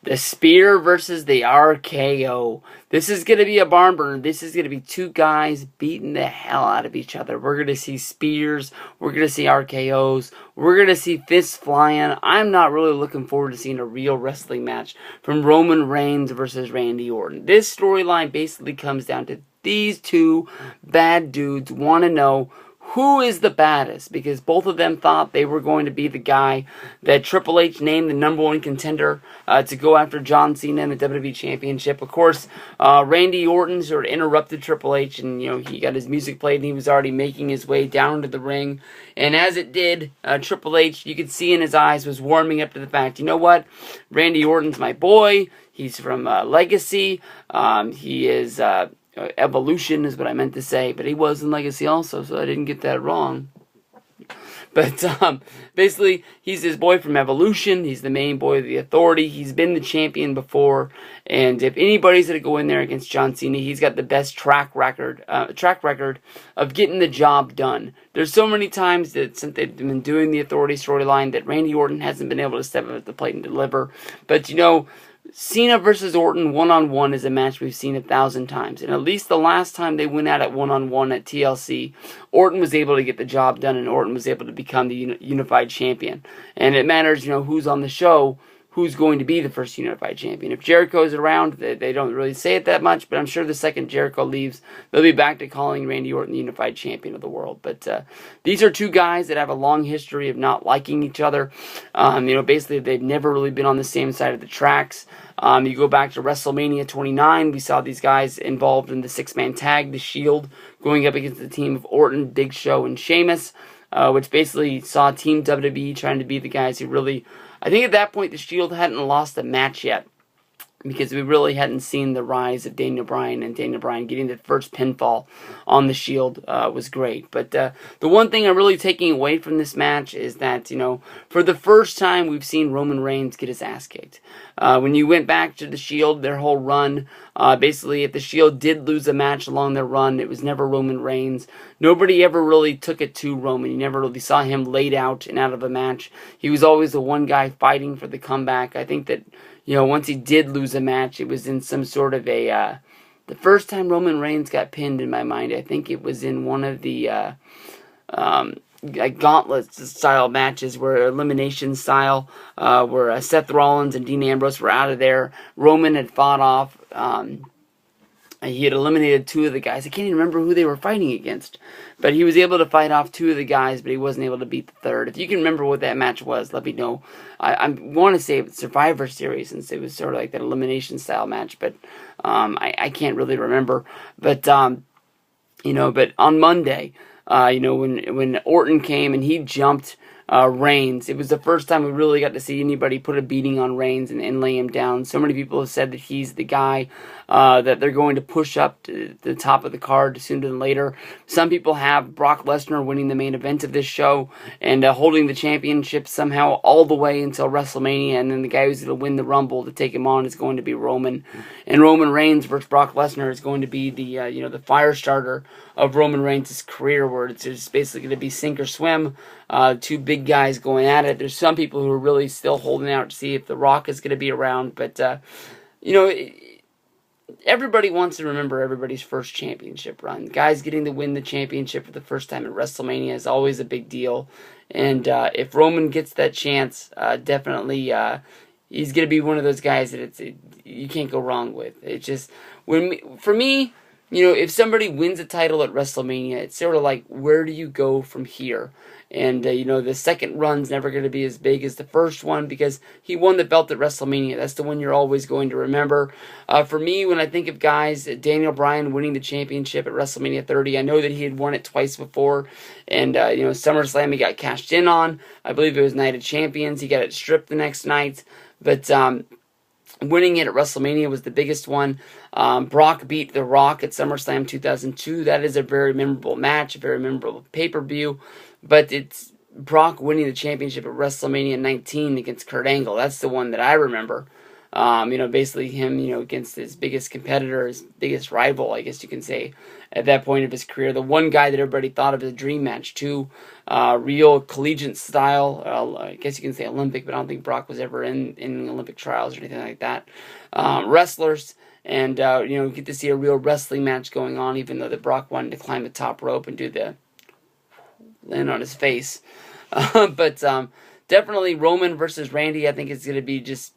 The Spear versus the RKO. This is going to be a barn burner. This is going to be two guys beating the hell out of each other. We're going to see spears. We're going to see RKOs. We're going to see fists flying. I'm not really looking forward to seeing a real wrestling match from Roman Reigns versus Randy Orton. This storyline basically comes down to these two bad dudes want to know who is the baddest, because both of them thought they were going to be the guy that Triple H named the #1 contender to go after John Cena in the WWE Championship. Of course, Randy Orton sort of interrupted Triple H, and he got his music played, and he was already making his way down to the ring. And as it did, Triple H, you could see in his eyes, was warming up to the fact, you know what, Randy Orton's my boy. He's from Legacy. He is Evolution is what I meant to say, but he was in Legacy also, so I didn't get that wrong. But basically, he's his boy from Evolution. He's the main boy of the Authority. He's been the champion before, and if anybody's going to go in there against John Cena, he's got the best track record of getting the job done. There's so many times that since they've been doing the Authority storyline that Randy Orton hasn't been able to step up at the plate and deliver. But Cena versus Orton one-on-one is a match we've seen 1,000 times. And at least the last time they went at it one-on-one at TLC, Orton was able to get the job done, and Orton was able to become the unified champion. And it matters, who's on the show, who's going to be the first unified champion. If Jericho's around, they don't really say it that much, but I'm sure the second Jericho leaves, they'll be back to calling Randy Orton the unified champion of the world. But these are two guys that have a long history of not liking each other. Basically, they've never really been on the same side of the tracks. You go back to WrestleMania 29, we saw these guys involved in the six-man tag, The Shield, going up against the team of Orton, Big Show, and Sheamus, which basically saw Team WWE trying to be the guys who really... I think at that point, The Shield hadn't lost a match yet, because we really hadn't seen the rise of Daniel Bryan, and Daniel Bryan getting the first pinfall on The Shield was great. But the one thing I'm really taking away from this match is that, for the first time, we've seen Roman Reigns get his ass kicked. When you went back to The Shield, their whole run, basically, if The Shield did lose a match along their run, it was never Roman Reigns. Nobody ever really took it to Roman. You never really saw him laid out and out of a match. He was always the one guy fighting for the comeback. I think that, once he did lose a match, it was in some sort of a... the first time Roman Reigns got pinned, in my mind, I think it was in one of the... gauntlet-style matches, where elimination style, where Seth Rollins and Dean Ambrose were out of there. Roman had fought off... he had eliminated two of the guys. I can't even remember who they were fighting against. But he was able to fight off two of the guys, but he wasn't able to beat the third. If you can remember what that match was, let me know. I want to say it was Survivor Series, since it was sort of like that elimination-style match, but I can't really remember. But, but on Monday, when Orton came and he jumped Reigns, it was the first time we really got to see anybody put a beating on Reigns and lay him down. So many people have said that he's the guy that they're going to push up to the top of the card sooner than later. Some people have Brock Lesnar winning the main event of this show and holding the championship somehow all the way until WrestleMania, and then the guy who's going to win the Rumble to take him on is going to be Roman. And Roman Reigns versus Brock Lesnar is going to be the fire starter of Roman Reigns' career, where it's just basically going to be sink or swim. Two big guys going at it. There's some people who are really still holding out to see if The Rock is going to be around, but everybody wants to remember everybody's first championship run. Guys getting to win the championship for the first time at WrestleMania is always a big deal, and if Roman gets that chance, definitely he's going to be one of those guys that you can't go wrong with. It's just, for me, if somebody wins a title at WrestleMania, it's sort of like, where do you go from here? And, the second run's never going to be as big as the first one, because he won the belt at WrestleMania. That's the one you're always going to remember. For me, when I think of guys, Daniel Bryan winning the championship at WrestleMania 30, I know that he had won it twice before. And, SummerSlam he got cashed in on. I believe it was Night of Champions. He got it stripped the next night. But, winning it at WrestleMania was the biggest one. Brock beat The Rock at SummerSlam 2002. That is a very memorable match, a very memorable pay-per-view. But it's Brock winning the championship at WrestleMania 19 against Kurt Angle. That's the one that I remember. Basically him, against his biggest competitor, his biggest rival, I guess you can say, at that point of his career. The one guy that everybody thought of as a dream match, too. Real collegiate style, I guess you can say Olympic, but I don't think Brock was ever in Olympic trials or anything like that. Wrestlers, and, get to see a real wrestling match going on, even though the Brock wanted to climb the top rope and do the land on his face. But definitely Roman versus Randy, I think it's going to be just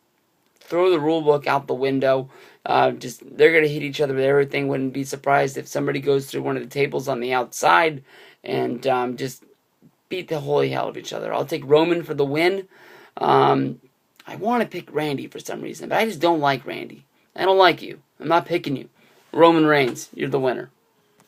throw the rule book out the window. They're going to hit each other with everything. Wouldn't be surprised if somebody goes through one of the tables on the outside and just beat the holy hell of each other. I'll take Roman for the win. I want to pick Randy for some reason, but I just don't like Randy. I don't like you. I'm not picking you. Roman Reigns, you're the winner.